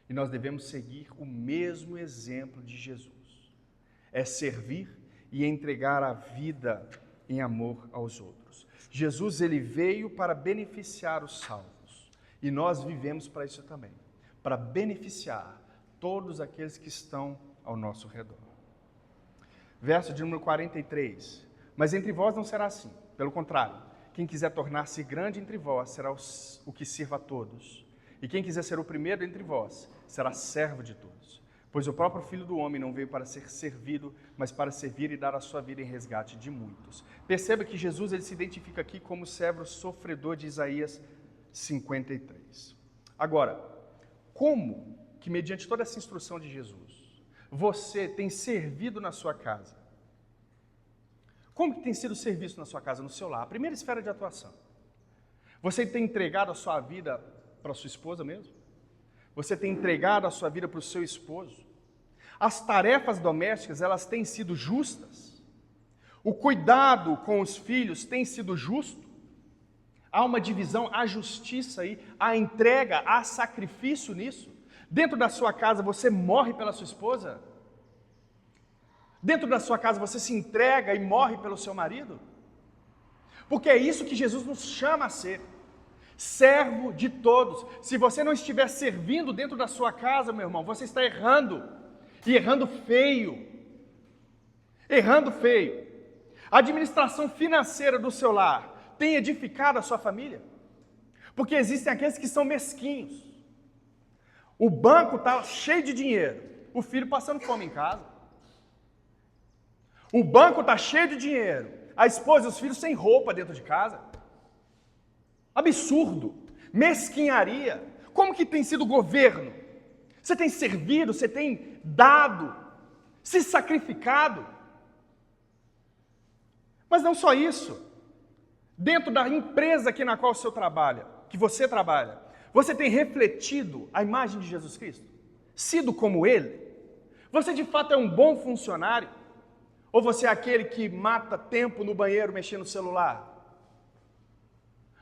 S1: E nós devemos seguir o mesmo exemplo de Jesus. É servir e entregar a vida em amor aos outros. Jesus, ele veio para beneficiar os salvos. E nós vivemos para isso também, para beneficiar todos aqueles que estão ao nosso redor. Verso de número 43. Mas entre vós não será assim. Pelo contrário, quem quiser tornar-se grande entre vós será o que sirva a todos. E quem quiser ser o primeiro entre vós será servo de todos. Pois o próprio Filho do Homem não veio para ser servido, mas para servir e dar a sua vida em resgate de muitos. Perceba que Jesus, ele se identifica aqui como o servo sofredor de Isaías 53. Agora, como que mediante toda essa instrução de Jesus, você tem servido na sua casa? Como que tem sido o serviço na sua casa, no seu lar? A primeira esfera de atuação. Você tem entregado a sua vida para a sua esposa mesmo? Você tem entregado a sua vida para o seu esposo? As tarefas domésticas, elas têm sido justas? O cuidado com os filhos tem sido justo? Há uma divisão, há justiça aí, há entrega, há sacrifício nisso. Dentro da sua casa, você morre pela sua esposa? Dentro da sua casa você se entrega e morre pelo seu marido? Porque é isso que Jesus nos chama a ser. Servo de todos. Se você não estiver servindo dentro da sua casa, meu irmão, você está errando. E errando feio. Errando feio. A administração financeira do seu lar tem edificado a sua família? Porque existem aqueles que são mesquinhos. O banco está cheio de dinheiro, o filho passando fome em casa. O banco está cheio de dinheiro, a esposa e os filhos sem roupa dentro de casa. Absurdo, mesquinharia. Como que tem sido o governo? Você tem servido, você tem dado, se sacrificado. Mas não só isso. Dentro da empresa aqui na qual você trabalha, você tem refletido a imagem de Jesus Cristo? Sido como Ele? Você de fato é um bom funcionário? Ou você é aquele que mata tempo no banheiro mexendo no celular?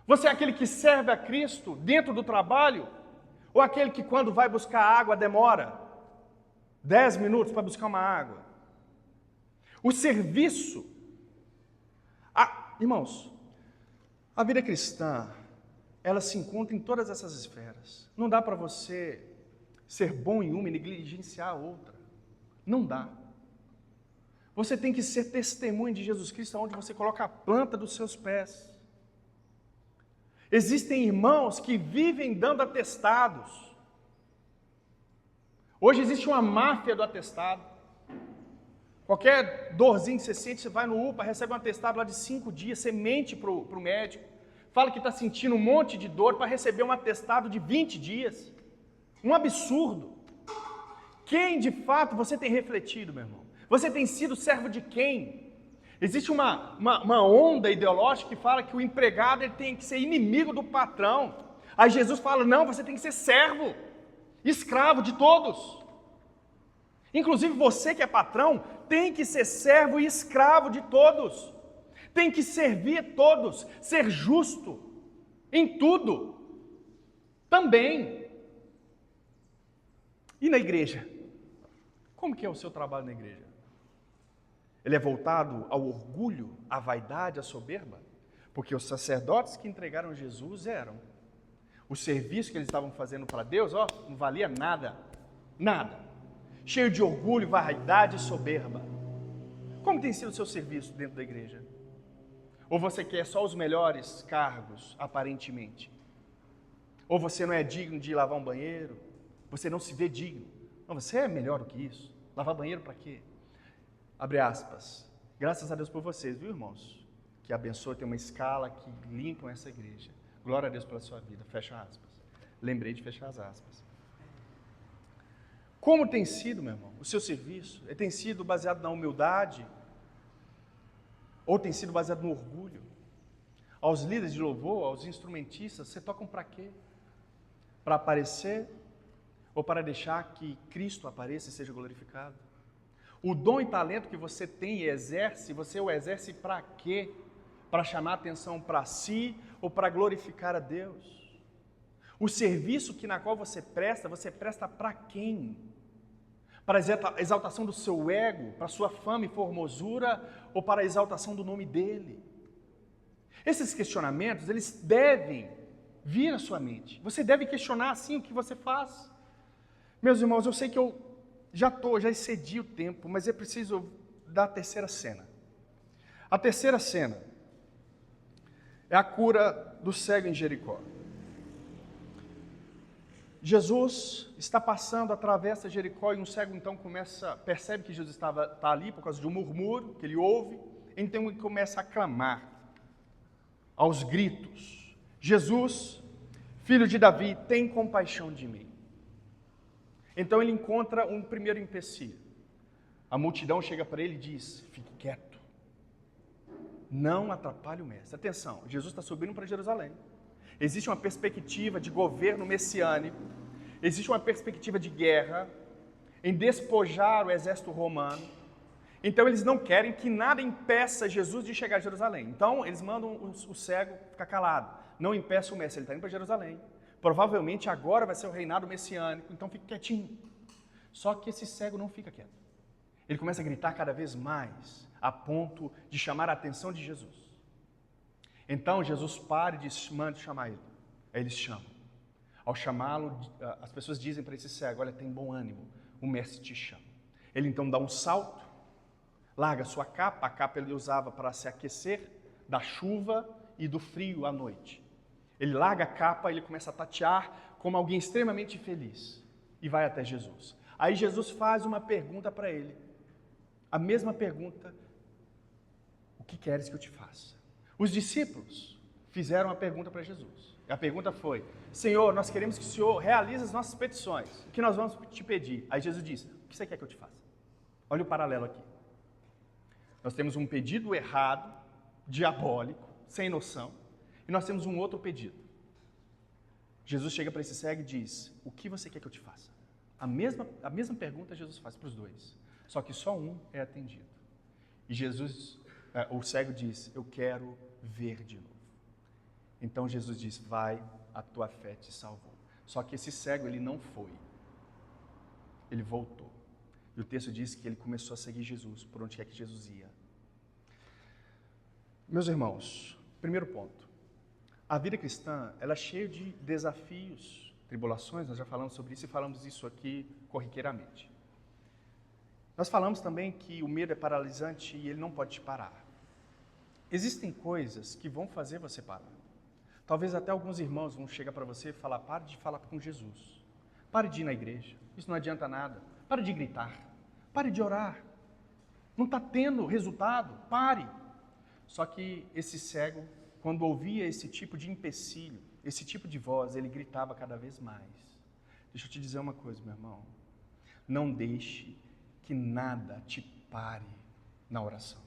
S1: Você é aquele que serve a Cristo dentro do trabalho? Ou aquele que quando vai buscar água demora 10 minutos para buscar uma água? O serviço. Irmãos, a vida cristã, ela se encontra em todas essas esferas. Não dá para você ser bom em uma e negligenciar a outra. Não dá. Você tem que ser testemunho de Jesus Cristo onde você coloca a planta dos seus pés. Existem irmãos que vivem dando atestados. Hoje existe uma máfia do atestado. Qualquer dorzinho que você sente, você vai no UPA, recebe um atestado lá de 5 dias, você mente para o médico, fala que está sentindo um monte de dor para receber um atestado de 20 dias. Um absurdo. Quem de fato você tem refletido, meu irmão? Você tem sido servo de quem? Existe uma onda ideológica que fala que o empregado ele tem que ser inimigo do patrão. Aí Jesus fala, não, você tem que ser servo, escravo de todos. Inclusive você que é patrão, tem que ser servo e escravo de todos. Tem que servir todos, ser justo em tudo. Também. E na igreja? Como que é o seu trabalho na igreja? Ele é voltado ao orgulho, à vaidade, à soberba? Porque os sacerdotes que entregaram Jesus eram. O serviço que eles estavam fazendo para Deus, não valia nada. Nada. Cheio de orgulho, vaidade e soberba. Como tem sido o seu serviço dentro da igreja? Ou você quer só os melhores cargos, aparentemente? Ou você não é digno de lavar um banheiro? Você não se vê digno? Não, você é melhor do que isso. Lavar banheiro para quê? Abre aspas. Graças a Deus por vocês, viu, irmãos? Que abençoa, tem uma escala que limpam essa igreja. Glória a Deus pela sua vida. Fecha aspas. Lembrei de fechar as aspas. Como tem sido, meu irmão, o seu serviço? Ele tem sido baseado na humildade? Ou tem sido baseado no orgulho? Aos líderes de louvor, aos instrumentistas, você tocam para quê? Para aparecer? Ou para deixar que Cristo apareça e seja glorificado? O dom e talento que você tem e exerce, você o exerce para quê? Para chamar atenção para si ou para glorificar a Deus? O serviço na qual você presta para quem? Para a exaltação do seu ego, para a sua fama e formosura, ou para a exaltação do nome dele? Esses questionamentos, eles devem vir à sua mente. Você deve questionar assim o que você faz. Meus irmãos, eu sei que eu já excedi o tempo, mas é preciso dar a terceira cena. A terceira cena é a cura do cego em Jericó. Jesus está passando, atravessa Jericó, e um cego então percebe que Jesus está ali por causa de um murmúrio que ele ouve, então ele começa a clamar, aos gritos: Jesus, filho de Davi, tem compaixão de mim. Então ele encontra um primeiro empecilho. A multidão chega para ele e diz: fique quieto, não atrapalhe o mestre. Atenção, Jesus está subindo para Jerusalém. Existe uma perspectiva de governo messiânico, existe uma perspectiva de guerra, em despojar o exército romano. Então eles não querem que nada impeça Jesus de chegar a Jerusalém. Então eles mandam o cego ficar calado. Não impeça o mestre, ele está indo para Jerusalém. Provavelmente agora vai ser o reinado messiânico, então fique quietinho. Só que esse cego não fica quieto. Ele começa a gritar cada vez mais, a ponto de chamar a atenção de Jesus. Então Jesus para e diz, mande chamar ele. Aí eles chamam. Ao chamá-lo, as pessoas dizem para esse cego, olha, tem bom ânimo, o mestre te chama. Ele então dá um salto, larga sua capa, a capa ele usava para se aquecer da chuva e do frio à noite. Ele larga a capa, ele começa a tatear como alguém extremamente feliz e vai até Jesus. Aí Jesus faz uma pergunta para ele, a mesma pergunta, o que queres que eu te faça? Os discípulos fizeram uma pergunta para Jesus. A pergunta foi, Senhor, nós queremos que o Senhor realize as nossas petições. O que nós vamos te pedir? Aí Jesus disse, o que você quer que eu te faça? Olha o paralelo aqui. Nós temos um pedido errado, diabólico, sem noção, e nós temos um outro pedido. Jesus chega para esse cego e diz, o que você quer que eu te faça? A mesma pergunta Jesus faz para os dois, só que só um é atendido. E o cego diz, eu quero ver de novo. Então Jesus diz, vai, a tua fé te salvou. Só que esse cego, ele não foi. Ele voltou. E o texto diz que ele começou a seguir Jesus, por onde quer que Jesus ia. Meus irmãos, primeiro ponto. A vida cristã, ela é cheia de desafios, tribulações, nós já falamos sobre isso e falamos isso aqui corriqueiramente. Nós falamos também que o medo é paralisante e ele não pode te parar. Existem coisas que vão fazer você parar. Talvez até alguns irmãos vão chegar para você e falar, pare de falar com Jesus. Pare de ir na igreja, isso não adianta nada. Pare de gritar, pare de orar. Não está tendo resultado, pare. Só que esse cego, quando ouvia esse tipo de empecilho, esse tipo de voz, ele gritava cada vez mais. Deixa eu te dizer uma coisa, meu irmão. Não deixe que nada te pare na oração.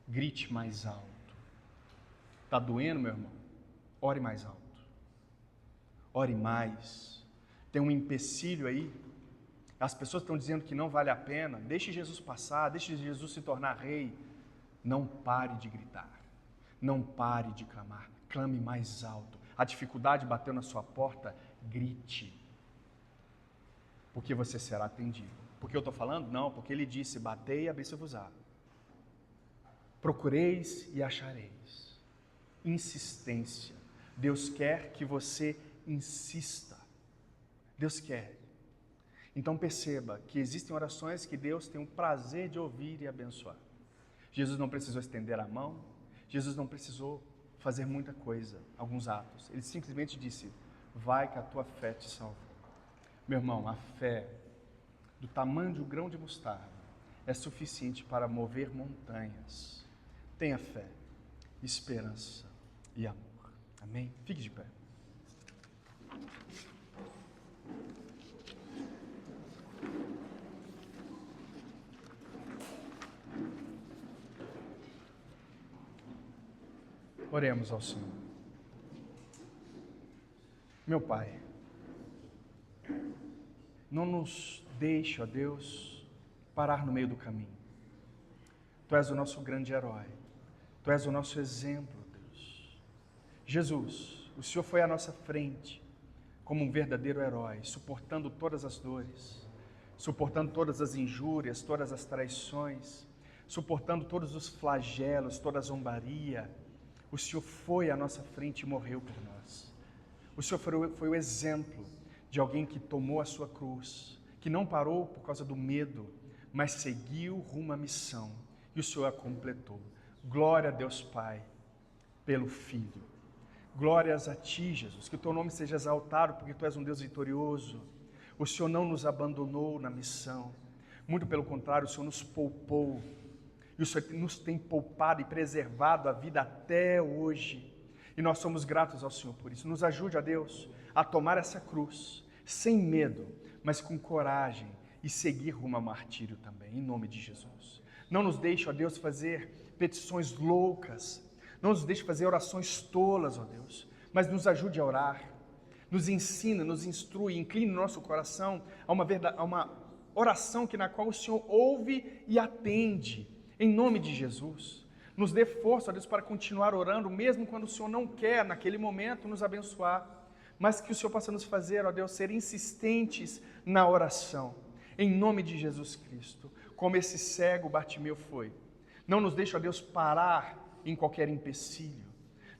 S1: Grite mais alto. Está doendo, meu irmão? Ore mais alto. Ore mais. Tem um empecilho aí. As pessoas estão dizendo que não vale a pena. Deixe Jesus passar, deixe Jesus se tornar rei. Não pare de gritar. Não pare de clamar. Clame mais alto. A dificuldade bateu na sua porta, grite. Porque você será atendido. Por que eu estou falando? Não, porque ele disse, batei e abri-se-vos-á. Procureis e achareis. Insistência. Deus quer que você insista. Deus quer. Então perceba que existem orações que Deus tem o prazer de ouvir e abençoar. Jesus não precisou estender a mão, Jesus não precisou fazer muita coisa, alguns atos. Ele simplesmente disse, vai que a tua fé te salvou. Meu irmão, a fé do tamanho de um grão de mostarda é suficiente para mover montanhas. Tenha fé, esperança e amor. Amém? Fique de pé. Oremos ao Senhor. Meu Pai, não nos deixe, ó Deus, parar no meio do caminho. Tu és o nosso grande herói. Tu és o nosso exemplo, Deus. Jesus, o Senhor foi à nossa frente como um verdadeiro herói, suportando todas as dores, suportando todas as injúrias, todas as traições, suportando todos os flagelos, toda a zombaria. O Senhor foi à nossa frente e morreu por nós. O Senhor foi o exemplo de alguém que tomou a sua cruz, que não parou por causa do medo, mas seguiu rumo à missão, e o Senhor a completou. Glória a Deus Pai, pelo Filho. Glórias a Ti, Jesus, que o Teu nome seja exaltado, porque Tu és um Deus vitorioso. O Senhor não nos abandonou na missão, muito pelo contrário, o Senhor nos poupou, e o Senhor nos tem poupado e preservado a vida até hoje. E nós somos gratos ao Senhor por isso. Nos ajude, ó Deus, a tomar essa cruz, sem medo, mas com coragem, e seguir rumo ao martírio também, em nome de Jesus. Não nos deixe, ó Deus, fazer petições loucas. Não nos deixe fazer orações tolas, ó Deus. Mas nos ajude a orar. Nos ensina, nos instrui, incline o nosso coração a uma oração na qual o Senhor ouve e atende. Em nome de Jesus. Nos dê força, ó Deus, para continuar orando, mesmo quando o Senhor não quer, naquele momento, nos abençoar. Mas que o Senhor possa nos fazer, ó Deus, ser insistentes na oração. Em nome de Jesus Cristo. como esse cego Bartimeu foi. Não nos deixe, ó Deus, parar em qualquer empecilho.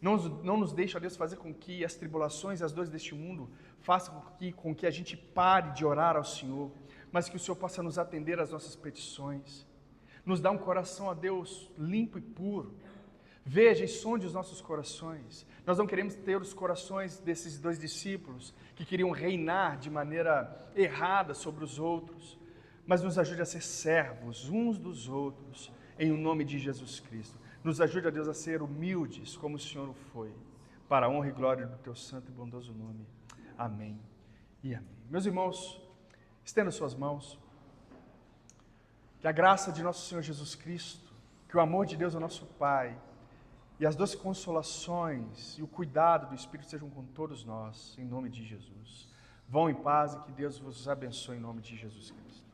S1: Não nos deixe, ó Deus, fazer com que as tribulações e as dores deste mundo façam com que a gente pare de orar ao Senhor, mas que o Senhor possa nos atender às nossas petições. Nos dá um coração, ó Deus, limpo e puro. Veja e sonde os nossos corações. Nós não queremos ter os corações desses 2 discípulos que queriam reinar de maneira errada sobre os outros, mas nos ajude a ser servos uns dos outros, em nome de Jesus Cristo. Nos ajude, ó Deus, a ser humildes, como o Senhor o foi, para a honra e glória do Teu santo e bondoso nome. Amém e amém. Meus irmãos, estenda suas mãos. Que a graça de nosso Senhor Jesus Cristo, que o amor de Deus, o nosso Pai, e as doces consolações e o cuidado do Espírito sejam com todos nós, em nome de Jesus. Vão em paz e que Deus vos abençoe em nome de Jesus Cristo.